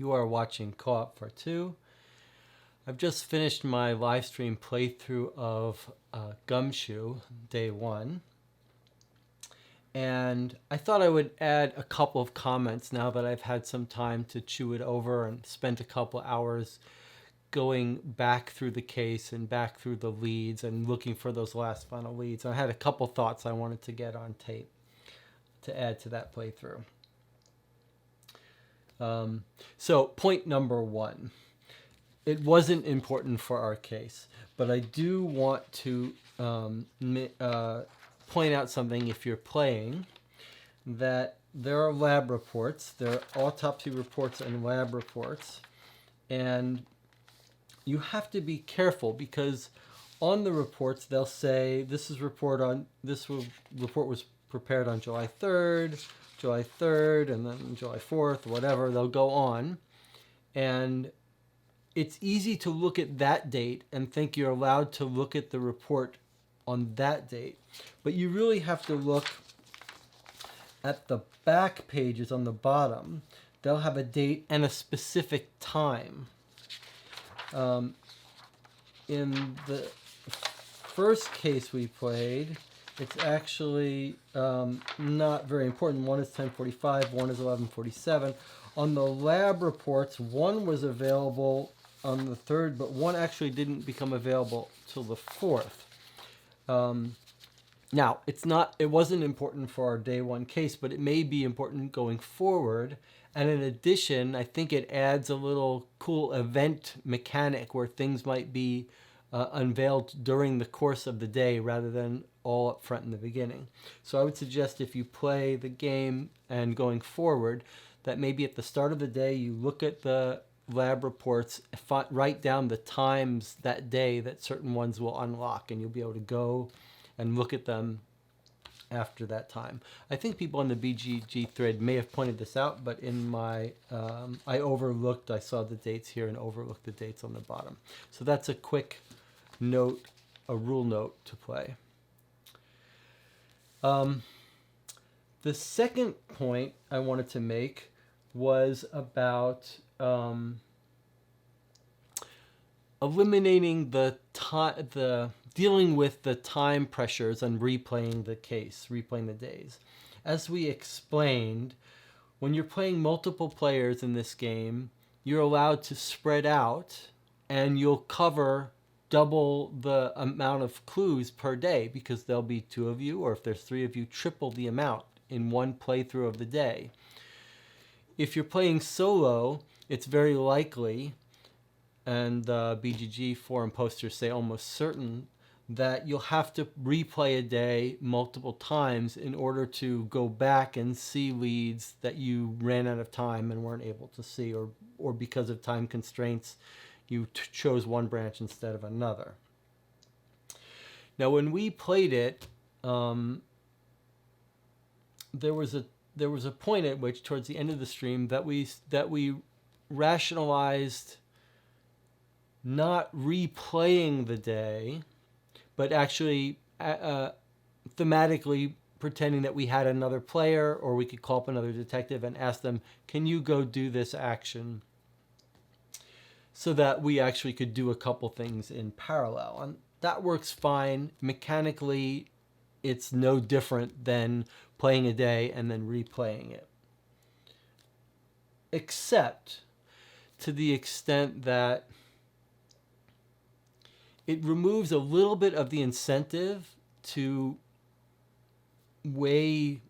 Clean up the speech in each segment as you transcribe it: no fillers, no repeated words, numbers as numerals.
You are watching Co-op for Two. I've just finished my live stream playthrough of Gumshoe, day 1. And I thought I would add a couple of comments now that I've had some time to chew it over and spent a couple hours going back through the case and back through the leads and looking for those last final leads. I had a couple thoughts I wanted to get on tape to add to that playthrough. So point number 1. It wasn't important for our case, but I do want to point out something if you're playing, that there are lab reports, there are autopsy reports and lab reports, and you have to be careful because on the reports they'll say this report was prepared on July 3rd, and then July 4th, whatever, they'll go on. And it's easy to look at that date and think you're allowed to look at the report on that date. But you really have to look at the back pages on the bottom. They'll have a date and a specific time. In the first case we played, it's actually not very important. One is 10:45, one is 11:47. On the lab reports, one was available on the 3rd, but one actually didn't become available till the 4th. Now, it wasn't important for our day 1 case, but it may be important going forward. And in addition, I think it adds a little cool event mechanic where things might be unveiled during the course of the day rather than all up front in the beginning. So I would suggest if you play the game and going forward, that maybe at the start of the day you look at the lab reports, write down the times that day that certain ones will unlock, and you'll be able to go and look at them after that time. I think people on the BGG thread may have pointed this out, but in my, I saw the dates here and overlooked the dates on the bottom. So that's a quick note, a rule note to play. The second point I wanted to make was about eliminating dealing with the time pressures and replaying the case, replaying the days. As we explained, when you're playing multiple players in this game, you're allowed to spread out and you'll cover double the amount of clues per day because there'll be 2 of you, or if there's 3 of you, triple the amount in one playthrough of the day. If you're playing solo, it's very likely, and the BGG forum posters say almost certain, that you'll have to replay a day multiple times in order to go back and see leads that you ran out of time and weren't able to see, or because of time constraints, you chose one branch instead of another. Now, when we played it, there was a point at which, towards the end of the stream, that we rationalized not replaying the day, but actually thematically pretending that we had another player, or we could call up another detective and ask them, can you go do this action? So that we actually could do a couple things in parallel. And that works fine. Mechanically, it's no different than playing a day and then replaying it. Except to the extent that it removes a little bit of the incentive to weigh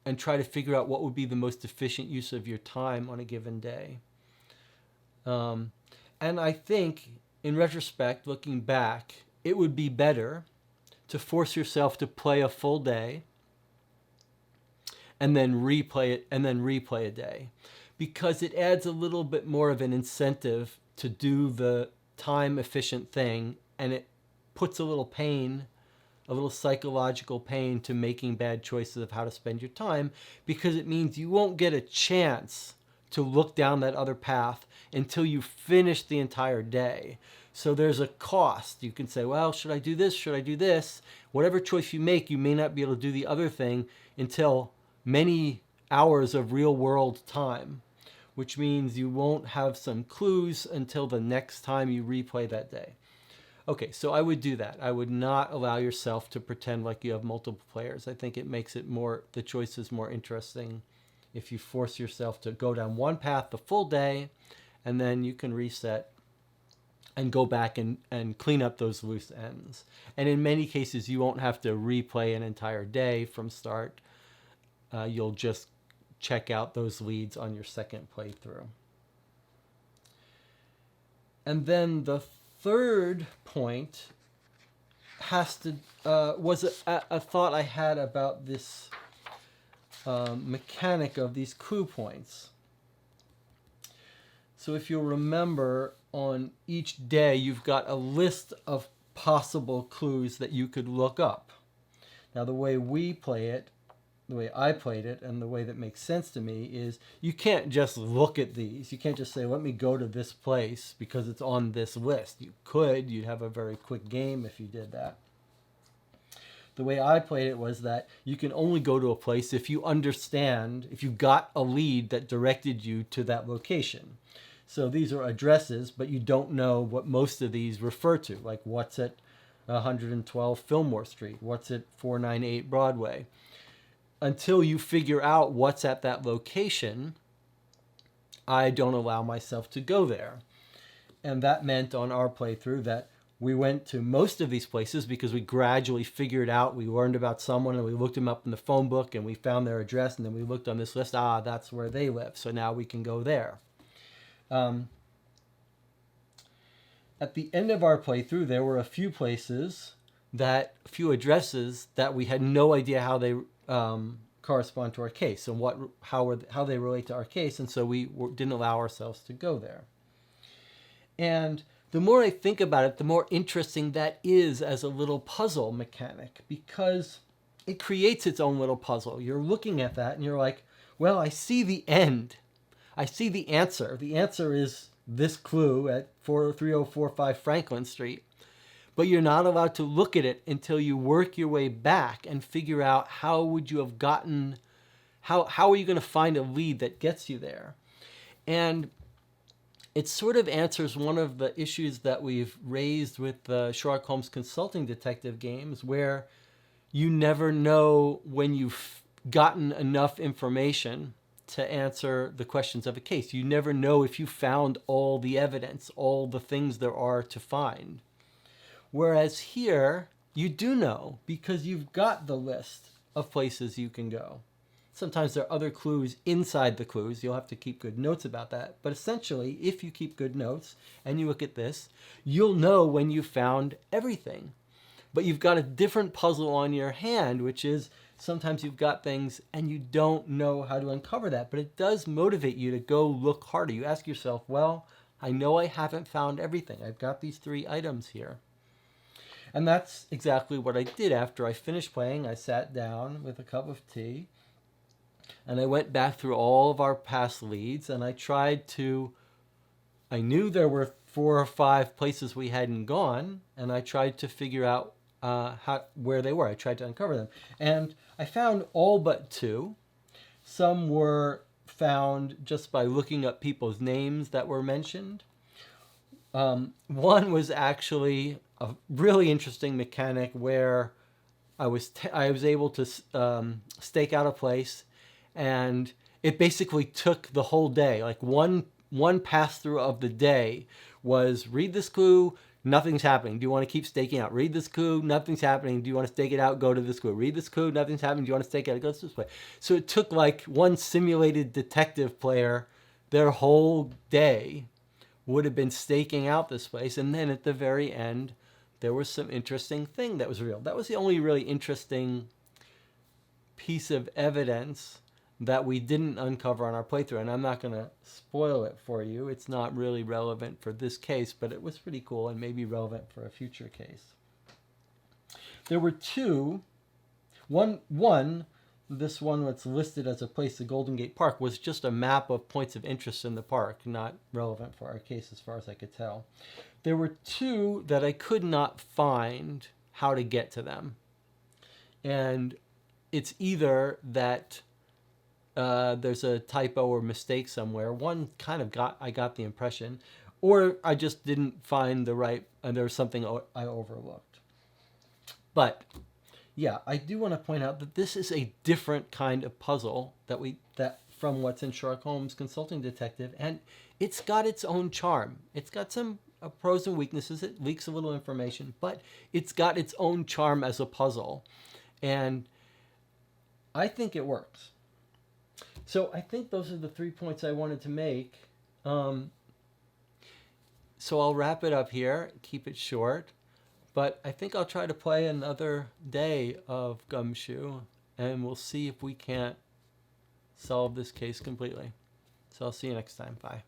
and try to figure out what would be the most efficient use of your time on a given day. And I think, in retrospect, looking back, it would be better to force yourself to play a full day and then replay it, and then replay a day, because it adds a little bit more of an incentive to do the time efficient thing, and it puts a little pain, a little psychological pain to making bad choices of how to spend your time, because it means you won't get a chance to look down that other path until you finish the entire day. So there's a cost. You can say, well, should I do this? Should I do this? Whatever choice you make, you may not be able to do the other thing until many hours of real world time. which means you won't have some clues until the next time you replay that day. Okay, so I would do that. I would not allow yourself to pretend like you have multiple players. I think it makes it more, the choices more interesting if you force yourself to go down one path the full day, and then you can reset and go back and clean up those loose ends. And in many cases, you won't have to replay an entire day from start. You'll just check out those leads on your second playthrough. And then the third point has to was a thought I had about this mechanic of these clue points. So if you'll remember, on each day you've got a list of possible clues that you could look up. Now the way we play it, the way I played it, and the way that makes sense to me is you can't just look at these. You can't just say, let me go to this place because it's on this list. You could. You'd have a very quick game if you did that. The way I played it was that you can only go to a place if you understand, if you got a lead that directed you to that location. So these are addresses, but you don't know what most of these refer to, like what's at 112 Fillmore Street, what's at 498 Broadway. Until you figure out what's at that location, I don't allow myself to go there. And that meant on our playthrough that we went to most of these places because we gradually figured out, we learned about someone and we looked them up in the phone book and we found their address, and then we looked on this list, that's where they live. So now we can go there. At the end of our playthrough, there were a few places a few addresses that we had no idea how they correspond to our case and how they relate to our case, and so we didn't allow ourselves to go there. And the more I think about it, the more interesting that is as a little puzzle mechanic, because it creates its own little puzzle. You're looking at that and you're like, well, I see the end. I see the answer. The answer is this clue at 43045 Franklin Street. But you're not allowed to look at it until you work your way back and figure out how would you have gotten, how are you going to find a lead that gets you there? And it sort of answers one of the issues that we've raised with the Sherlock Holmes consulting detective games, where you never know when you've gotten enough information to answer the questions of a case. You never know if you found all the evidence, all the things there are to find. Whereas here, you do know because you've got the list of places you can go. Sometimes there are other clues inside the clues. You'll have to keep good notes about that. But essentially, if you keep good notes and you look at this, you'll know when you found everything. But you've got a different puzzle on your hand, which is sometimes you've got things and you don't know how to uncover that. But it does motivate you to go look harder. You ask yourself, well, I know I haven't found everything. I've got these 3 items here. And that's exactly what I did. After I finished playing, I sat down with a cup of tea and I went back through all of our past leads and I knew there were 4 or 5 places we hadn't gone, and I tried to figure out where they were. I tried to uncover them. And I found all but 2. Some were found just by looking up people's names that were mentioned. One was actually a really interesting mechanic where I was able to stake out a place, and it basically took the whole day. Like one pass through of the day was read this clue, nothing's happening. Do you want to keep staking out? Read this clue, nothing's happening. Do you want to stake it out? Go to this clue. Read this clue, nothing's happening. Do you want to stake it out? Go this way. So it took like one simulated detective player their whole day would have been staking out this place, and then at the very end there was some interesting thing that was real. That was the only really interesting piece of evidence that we didn't uncover on our playthrough, and I'm not going to spoil it for you. It's not really relevant for this case, but it was pretty cool and maybe relevant for a future case. There were 2. This one that's listed as a place, the Golden Gate Park, was just a map of points of interest in the park, not relevant for our case as far as I could tell. There were 2 that I could not find how to get to them. And it's either that there's a typo or mistake somewhere. One kind of I got the impression, or I just didn't find the right, and there was something I overlooked. But yeah, I do want to point out that this is a different kind of puzzle that from what's in Sherlock Holmes Consulting Detective, and it's got its own charm. It's got some pros and weaknesses. It leaks a little information, but it's got its own charm as a puzzle, and I think it works. So I think those are the 3 points I wanted to make. So I'll wrap it up here, keep it short. But I think I'll try to play another day of Gumshoe, and we'll see if we can't solve this case completely. So I'll see you next time. Bye.